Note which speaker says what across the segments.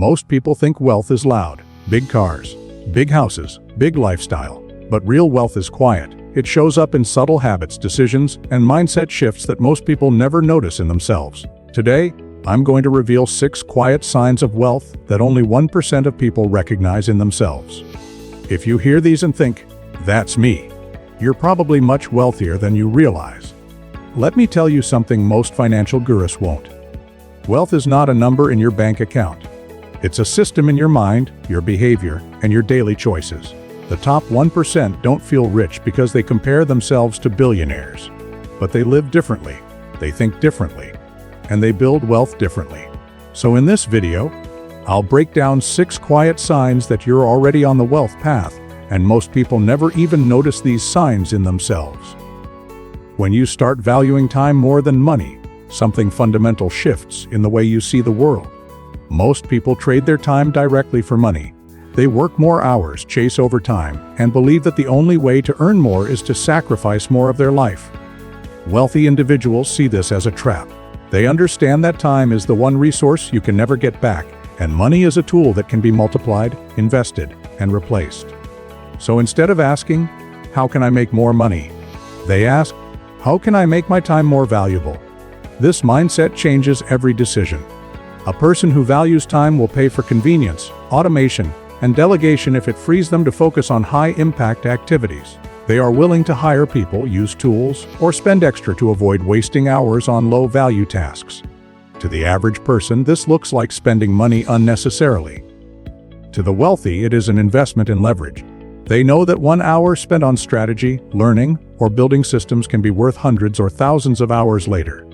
Speaker 1: Most people think wealth is loud, big cars, big houses, big lifestyle. But real wealth is quiet. It shows up in subtle habits, decisions, and mindset shifts that most people never notice in themselves. Today, I'm going to reveal 6 quiet signs of wealth that only 1% of people recognize in themselves. If you hear these and think, "That's me," you're probably much wealthier than you realize. Let me tell you something most financial gurus won't. Wealth is not a number in your bank account. It's a system in your mind, your behavior, and your daily choices. The top 1% don't feel rich because they compare themselves to billionaires. But they live differently, they think differently, and they build wealth differently. So in this video, I'll break down 6 quiet signs that you're already on the wealth path, and most people never even notice these signs in themselves. When you start valuing time more than money, something fundamental shifts in the way you see the world. Most people trade their time directly for money. They work more hours, chase overtime, and believe that the only way to earn more is to sacrifice more of their life. Wealthy individuals see this as a trap. They understand that time is the one resource you can never get back, and money is a tool that can be multiplied, invested, and replaced. So instead of asking, "How can I make more money?" they ask, "How can I make my time more valuable?" This mindset changes every decision. A person who values time will pay for convenience, automation, and delegation if it frees them to focus on high-impact activities. They are willing to hire people, use tools, or spend extra to avoid wasting hours on low-value tasks. To the average person, this looks like spending money unnecessarily. To the wealthy, it is an investment in leverage. They know that 1 hour spent on strategy, learning, or building systems can be worth hundreds or thousands of hours later.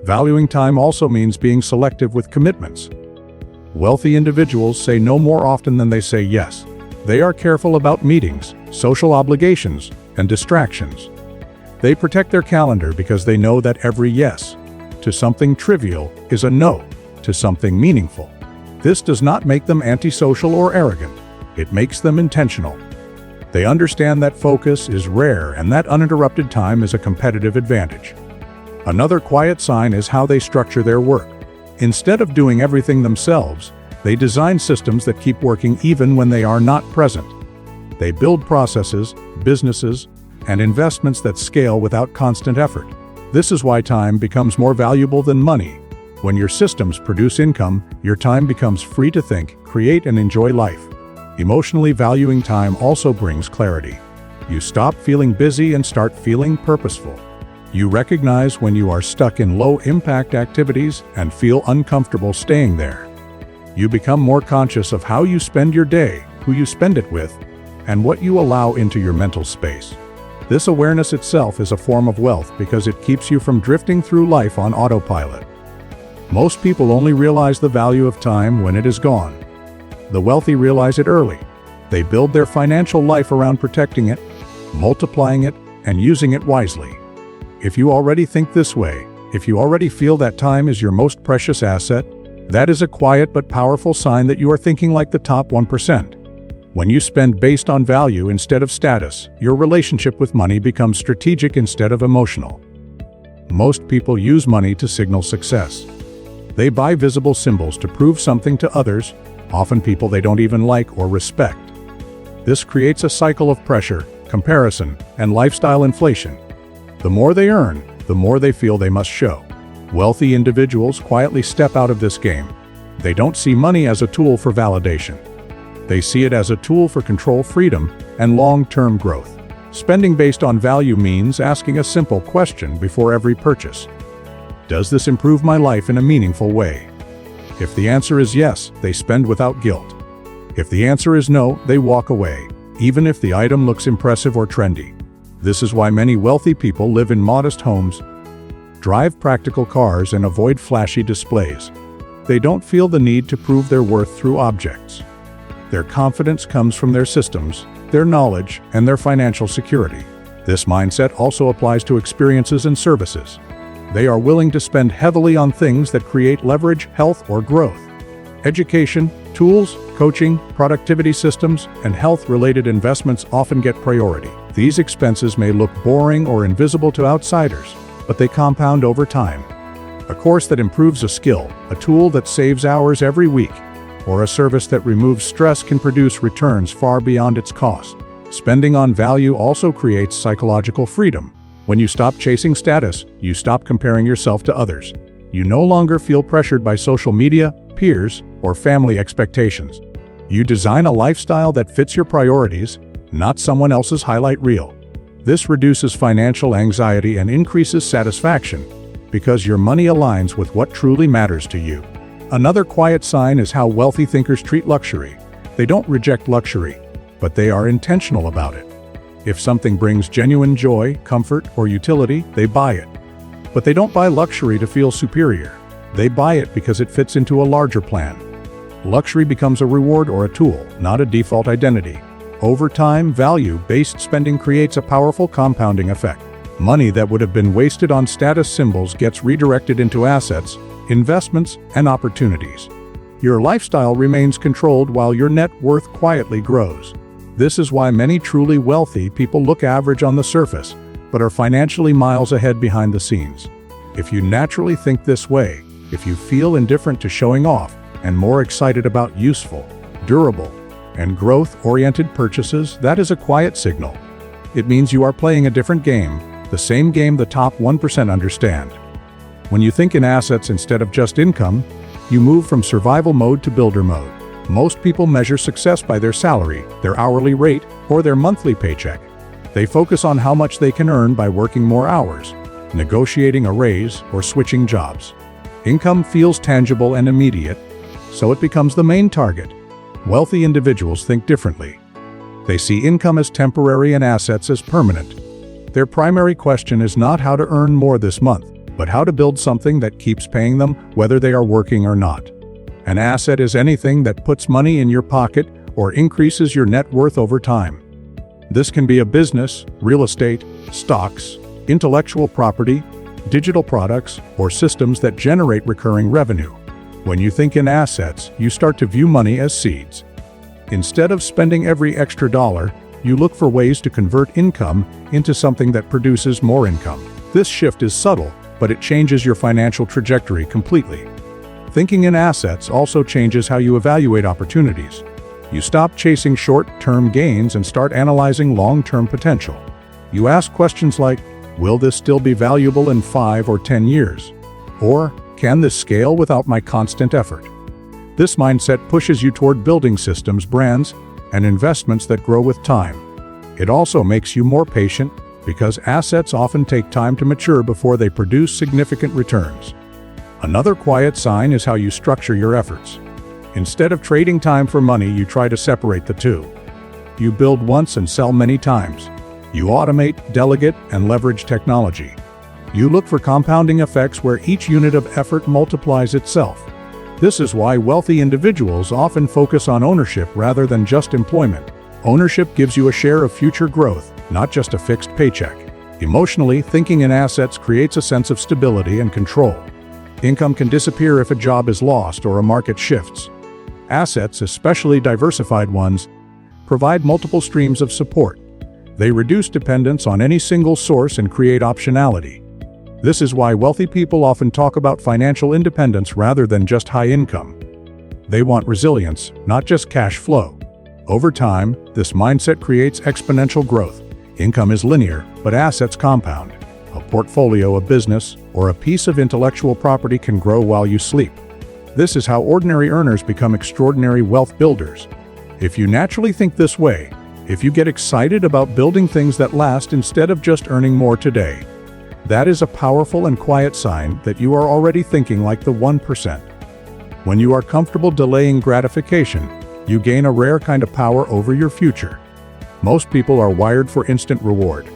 Speaker 1: Valuing time also means being selective with commitments. Wealthy individuals say no more often than they say yes. They are careful about meetings, social obligations, and distractions. They protect their calendar because they know that every yes to something trivial is a no to something meaningful. This does not make them antisocial or arrogant. It makes them intentional. They understand that focus is rare and that uninterrupted time is a competitive advantage. Another quiet sign is how they structure their work. Instead of doing everything themselves, they design systems that keep working even when they are not present. They build processes, businesses, and investments that scale without constant effort. This is why time becomes more valuable than money. When your systems produce income, your time becomes free to think, create, and enjoy life. Emotionally valuing time also brings clarity. You stop feeling busy and start feeling purposeful. You recognize when you are stuck in low-impact activities and feel uncomfortable staying there. You become more conscious of how you spend your day, who you spend it with, and what you allow into your mental space. This awareness itself is a form of wealth because it keeps you from drifting through life on autopilot. Most people only realize the value of time when it is gone. The wealthy realize it early. They build their financial life around protecting it, multiplying it, and using it wisely. If you already think this way, if you already feel that time is your most precious asset, that is a quiet but powerful sign that you are thinking like the top 1%. When you spend based on value instead of status, your relationship with money becomes strategic instead of emotional. Most people use money to signal success. They buy visible symbols to prove something to others, often people they don't even like or respect. This creates a cycle of pressure, comparison, and lifestyle inflation. The more they earn, the more they feel they must show. Wealthy individuals quietly step out of this game. They don't see money as a tool for validation. They see it as a tool for control, freedom, and long-term growth. Spending based on value means asking a simple question before every purchase. Does this improve my life in a meaningful way? If the answer is yes, they spend without guilt. If the answer is no, they walk away, even if the item looks impressive or trendy. This is why many wealthy people live in modest homes, drive practical cars, and avoid flashy displays. They don't feel the need to prove their worth through objects. Their confidence comes from their systems, their knowledge, and their financial security. This mindset also applies to experiences and services. They are willing to spend heavily on things that create leverage, health, or growth. Education, tools, coaching, productivity systems, and health-related investments often get priority. These expenses may look boring or invisible to outsiders, but they compound over time. A course that improves a skill, a tool that saves hours every week, or a service that removes stress can produce returns far beyond its cost. Spending on value also creates psychological freedom. When you stop chasing status, you stop comparing yourself to others. You no longer feel pressured by social media, peers, or family expectations. You design a lifestyle that fits your priorities, not someone else's highlight reel. This reduces financial anxiety and increases satisfaction, because your money aligns with what truly matters to you. Another quiet sign is how wealthy thinkers treat luxury. They don't reject luxury, but they are intentional about it. If something brings genuine joy, comfort, or utility, they buy it. But they don't buy luxury to feel superior. They buy it because it fits into a larger plan. Luxury becomes a reward or a tool, not a default identity. Over time, value-based spending creates a powerful compounding effect. Money that would have been wasted on status symbols gets redirected into assets, investments, and opportunities. Your lifestyle remains controlled while your net worth quietly grows. This is why many truly wealthy people look average on the surface, but are financially miles ahead behind the scenes. If you naturally think this way, if you feel indifferent to showing off and more excited about useful, durable, and growth-oriented purchases, that is a quiet signal. It means you are playing a different game, the same game the top 1% understand. When you think in assets instead of just income, you move from survival mode to builder mode. Most people measure success by their salary, their hourly rate, or their monthly paycheck. They focus on how much they can earn by working more hours, negotiating a raise, or switching jobs. Income feels tangible and immediate, so it becomes the main target. Wealthy individuals think differently. They see income as temporary and assets as permanent. Their primary question is not how to earn more this month, but how to build something that keeps paying them whether they are working or not. An asset is anything that puts money in your pocket or increases your net worth over time. This can be a business, real estate, stocks, intellectual property, digital products, or systems that generate recurring revenue. When you think in assets, you start to view money as seeds. Instead of spending every extra dollar, you look for ways to convert income into something that produces more income. This shift is subtle, but it changes your financial trajectory completely. Thinking in assets also changes how you evaluate opportunities. You stop chasing short-term gains and start analyzing long-term potential. You ask questions like, will this still be valuable in 5 or 10 years? Or, can this scale without my constant effort? This mindset pushes you toward building systems, brands, and investments that grow with time. It also makes you more patient, because assets often take time to mature before they produce significant returns. Another quiet sign is how you structure your efforts. Instead of trading time for money, you try to separate the two. You build once and sell many times. You automate, delegate, and leverage technology. You look for compounding effects where each unit of effort multiplies itself. This is why wealthy individuals often focus on ownership rather than just employment. Ownership gives you a share of future growth, not just a fixed paycheck. Emotionally, thinking in assets creates a sense of stability and control. Income can disappear if a job is lost or a market shifts. Assets, especially diversified ones, provide multiple streams of support. They reduce dependence on any single source and create optionality. This is why wealthy people often talk about financial independence rather than just high income. They want resilience, not just cash flow. Over time, this mindset creates exponential growth. Income is linear, but assets compound. A portfolio, a business, or a piece of intellectual property can grow while you sleep. This is how ordinary earners become extraordinary wealth builders. If you naturally think this way, if you get excited about building things that last instead of just earning more today, that is a powerful and quiet sign that you are already thinking like the 1%. When you are comfortable delaying gratification, you gain a rare kind of power over your future. Most people are wired for instant reward.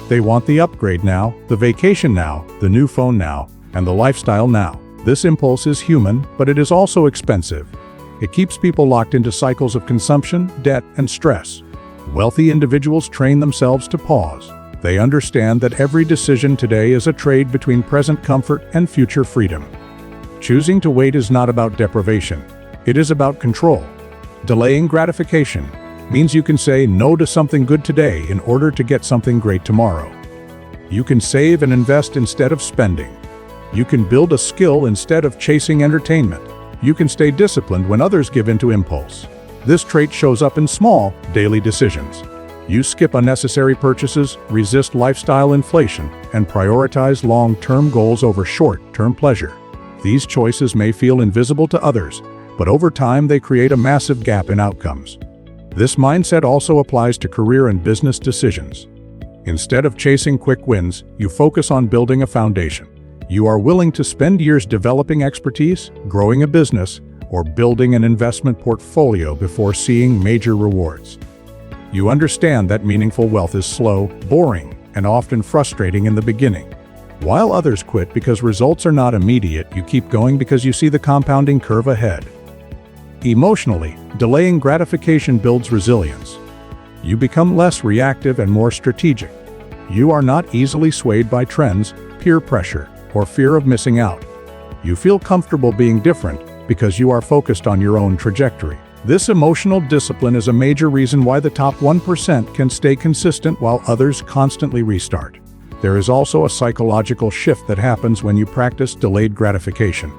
Speaker 1: They want the upgrade now, the vacation now, the new phone now, and the lifestyle now. This impulse is human, but it is also expensive. It keeps people locked into cycles of consumption, debt, and stress. Wealthy individuals train themselves to pause. They understand that every decision today is a trade between present comfort and future freedom. Choosing to wait is not about deprivation. It is about control. Delaying gratification means you can say no to something good today in order to get something great tomorrow. You can save and invest instead of spending. You can build a skill instead of chasing entertainment. You can stay disciplined when others give in to impulse. This trait shows up in small, daily decisions. You skip unnecessary purchases, resist lifestyle inflation, and prioritize long-term goals over short-term pleasure. These choices may feel invisible to others, but over time they create a massive gap in outcomes. This mindset also applies to career and business decisions. Instead of chasing quick wins, you focus on building a foundation. You are willing to spend years developing expertise, growing a business, or building an investment portfolio before seeing major rewards. You understand that meaningful wealth is slow, boring, and often frustrating in the beginning. While others quit because results are not immediate, you keep going because you see the compounding curve ahead. Emotionally, delaying gratification builds resilience. You become less reactive and more strategic. You are not easily swayed by trends, peer pressure, or fear of missing out. You feel comfortable being different because you are focused on your own trajectory. This emotional discipline is a major reason why the top 1% can stay consistent while others constantly restart. There is also a psychological shift that happens when you practice delayed gratification.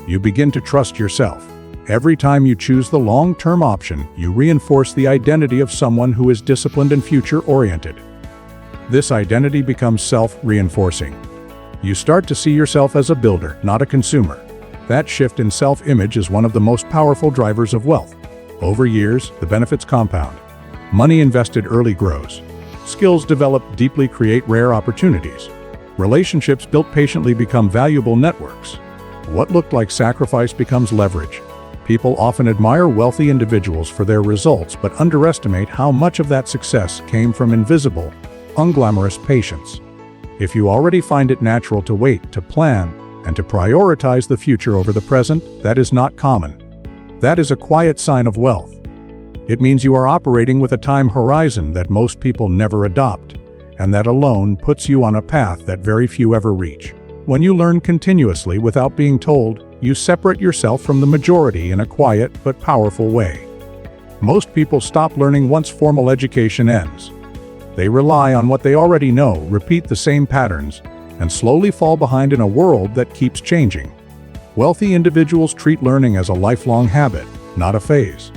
Speaker 1: You begin to trust yourself. Every time you choose the long-term option, you reinforce the identity of someone who is disciplined and future-oriented. This identity becomes self-reinforcing. You start to see yourself as a builder, not a consumer. That shift in self-image is one of the most powerful drivers of wealth. Over years, the benefits compound. Money invested early grows. Skills developed deeply create rare opportunities. Relationships built patiently become valuable networks. What looked like sacrifice becomes leverage. People often admire wealthy individuals for their results but underestimate how much of that success came from invisible, unglamorous patience. If you already find it natural to wait, to plan, and to prioritize the future over the present, that is not common. That is a quiet sign of wealth. It means you are operating with a time horizon that most people never adopt, and that alone puts you on a path that very few ever reach. When you learn continuously without being told, you separate yourself from the majority in a quiet but powerful way. Most people stop learning once formal education ends. They rely on what they already know, repeat the same patterns, and slowly fall behind in a world that keeps changing. Wealthy individuals treat learning as a lifelong habit, not a phase.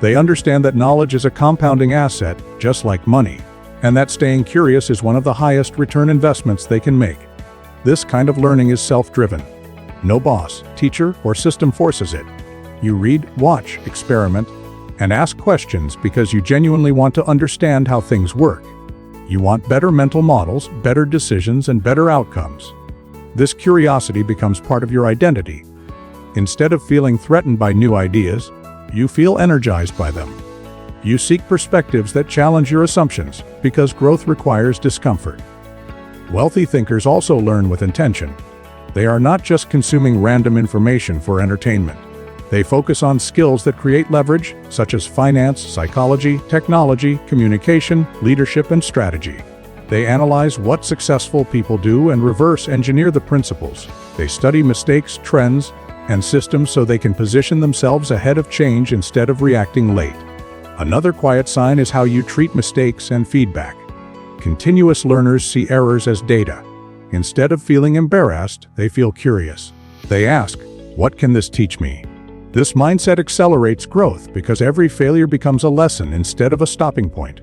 Speaker 1: They understand that knowledge is a compounding asset, just like money, and that staying curious is one of the highest return investments they can make. This kind of learning is self-driven. No boss, teacher, or system forces it. You read, watch, experiment, and ask questions because you genuinely want to understand how things work. You want better mental models, better decisions, and better outcomes. This curiosity becomes part of your identity. Instead of feeling threatened by new ideas, you feel energized by them. You seek perspectives that challenge your assumptions because growth requires discomfort. Wealthy thinkers also learn with intention. They are not just consuming random information for entertainment. They focus on skills that create leverage, such as finance, psychology, technology, communication, leadership, and strategy. They analyze what successful people do and reverse engineer the principles. They study mistakes, trends, and systems so they can position themselves ahead of change instead of reacting late. Another quiet sign is how you treat mistakes and feedback. Continuous learners see errors as data. Instead of feeling embarrassed, they feel curious. They ask, "What can this teach me?" This mindset accelerates growth because every failure becomes a lesson instead of a stopping point.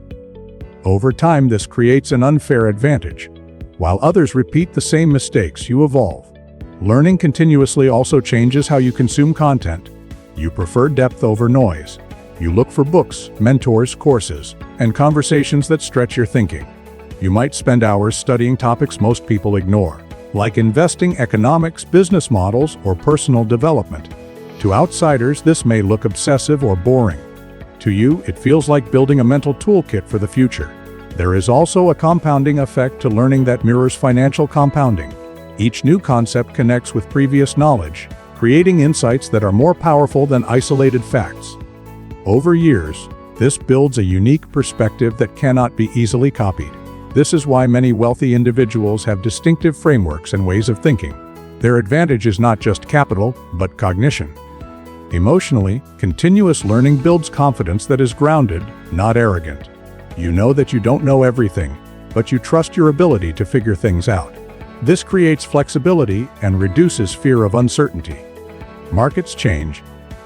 Speaker 1: Over time, this creates an unfair advantage. While others repeat the same mistakes, you evolve. Learning continuously also changes how you consume content. You prefer depth over noise. You look for books, mentors, courses, and conversations that stretch your thinking. You might spend hours studying topics most people ignore, like investing, economics, business models, or personal development. To outsiders, this may look obsessive or boring. To you, it feels like building a mental toolkit for the future. There is also a compounding effect to learning that mirrors financial compounding. Each new concept connects with previous knowledge, creating insights that are more powerful than isolated facts. Over years, this builds a unique perspective that cannot be easily copied. This is why many wealthy individuals have distinctive frameworks and ways of thinking. Their advantage is not just capital, but cognition. Emotionally, continuous learning builds confidence that is grounded, not arrogant. You know that you don't know everything, but you trust your ability to figure things out. This creates flexibility and reduces fear of uncertainty. Markets change,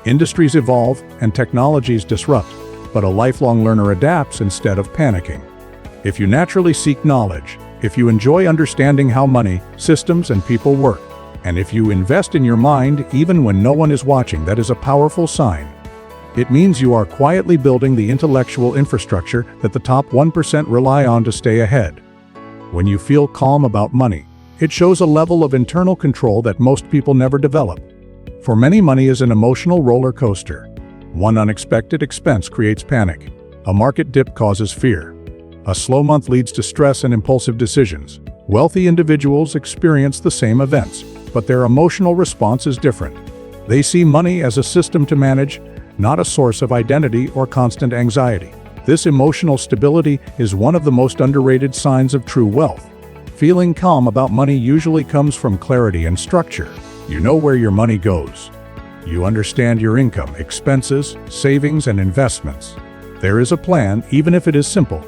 Speaker 1: industries evolve, and technologies disrupt, but a lifelong learner adapts instead of panicking. If you naturally seek knowledge, if you enjoy understanding how money, systems, and people work, and if you invest in your mind even when no one is watching, that is a powerful sign. It means you are quietly building the intellectual infrastructure that the top 1% rely on to stay ahead. When you feel calm about money, it shows a level of internal control that most people never develop. For many, money is an emotional roller coaster. One unexpected expense creates panic. A market dip causes fear. A slow month leads to stress and impulsive decisions. Wealthy individuals experience the same events, but their emotional response is different. They see money as a system to manage, not a source of identity or constant anxiety. This emotional stability is one of the most underrated signs of true wealth. Feeling calm about money usually comes from clarity and structure. You know where your money goes. You understand your income, expenses, savings, and investments. There is a plan, even if it is simple.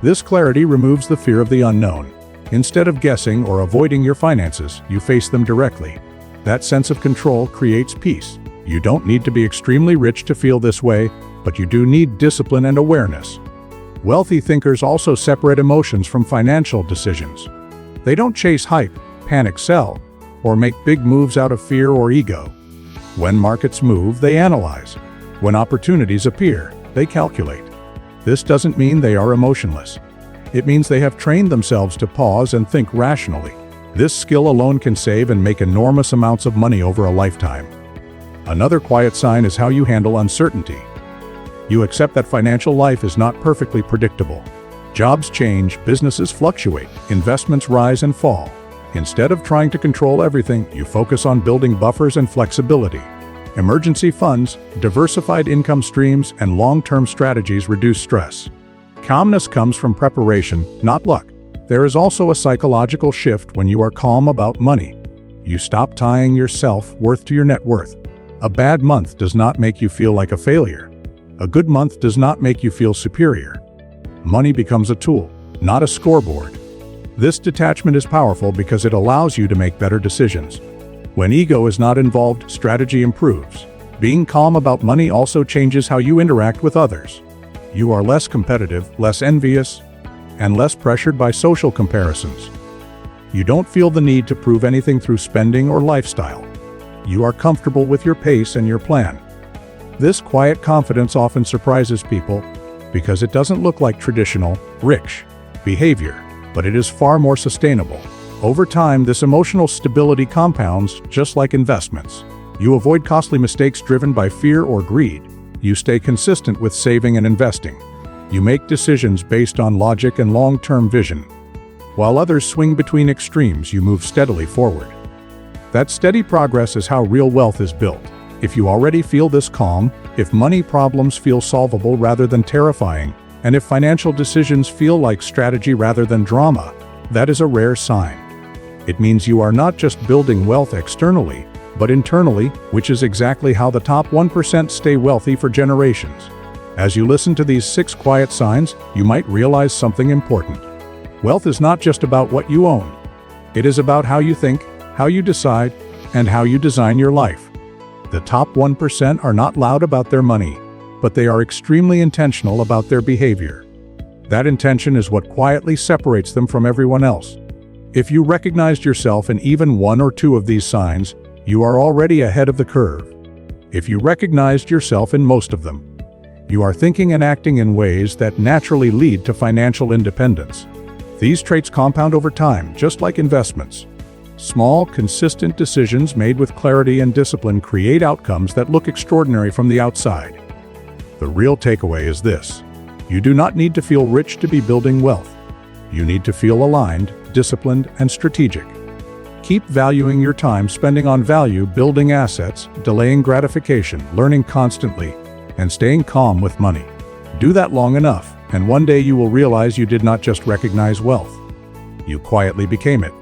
Speaker 1: This clarity removes the fear of the unknown. Instead of guessing or avoiding your finances, you face them directly. That sense of control creates peace. You don't need to be extremely rich to feel this way, but you do need discipline and awareness. Wealthy thinkers also separate emotions from financial decisions. They don't chase hype, panic sell, or make big moves out of fear or ego. When markets move, they analyze. When opportunities appear, they calculate. This doesn't mean they are emotionless. It means they have trained themselves to pause and think rationally. This skill alone can save and make enormous amounts of money over a lifetime. Another quiet sign is how you handle uncertainty. You accept that financial life is not perfectly predictable. Jobs change, businesses fluctuate, investments rise and fall. Instead of trying to control everything, you focus on building buffers and flexibility. Emergency funds, diversified income streams, and long-term strategies reduce stress. Calmness comes from preparation, not luck. There is also a psychological shift when you are calm about money. You stop tying your self-worth to your net worth. A bad month does not make you feel like a failure. A good month does not make you feel superior. Money becomes a tool, not a scoreboard. This detachment is powerful because it allows you to make better decisions. When ego is not involved, strategy improves. Being calm about money also changes how you interact with others. You are less competitive, less envious, and less pressured by social comparisons. You don't feel the need to prove anything through spending or lifestyle. You are comfortable with your pace and your plan. This quiet confidence often surprises people because it doesn't look like traditional, rich behavior, but it is far more sustainable. Over time, this emotional stability compounds just like investments. You avoid costly mistakes driven by fear or greed. You stay consistent with saving and investing. You make decisions based on logic and long-term vision. While others swing between extremes, you move steadily forward. That steady progress is how real wealth is built. If you already feel this calm, if money problems feel solvable rather than terrifying, and if financial decisions feel like strategy rather than drama, that is a rare sign. It means you are not just building wealth externally, but internally, which is exactly how the top 1% stay wealthy for generations. As you listen to these 6 quiet signs, you might realize something important. Wealth is not just about what you own. It is about how you think, how you decide, and how you design your life. The top 1% are not loud about their money, but they are extremely intentional about their behavior. That intention is what quietly separates them from everyone else. If you recognized yourself in even 1 or 2 of these signs, you are already ahead of the curve. If you recognized yourself in most of them, you are thinking and acting in ways that naturally lead to financial independence. These traits compound over time, just like investments. Small, consistent decisions made with clarity and discipline create outcomes that look extraordinary from the outside. The real takeaway is this: you do not need to feel rich to be building wealth. You need to feel aligned, disciplined, and strategic. Keep valuing your time spending on value, building assets, delaying gratification, learning constantly, and staying calm with money. Do that long enough, and one day you will realize you did not just recognize wealth. You quietly became it.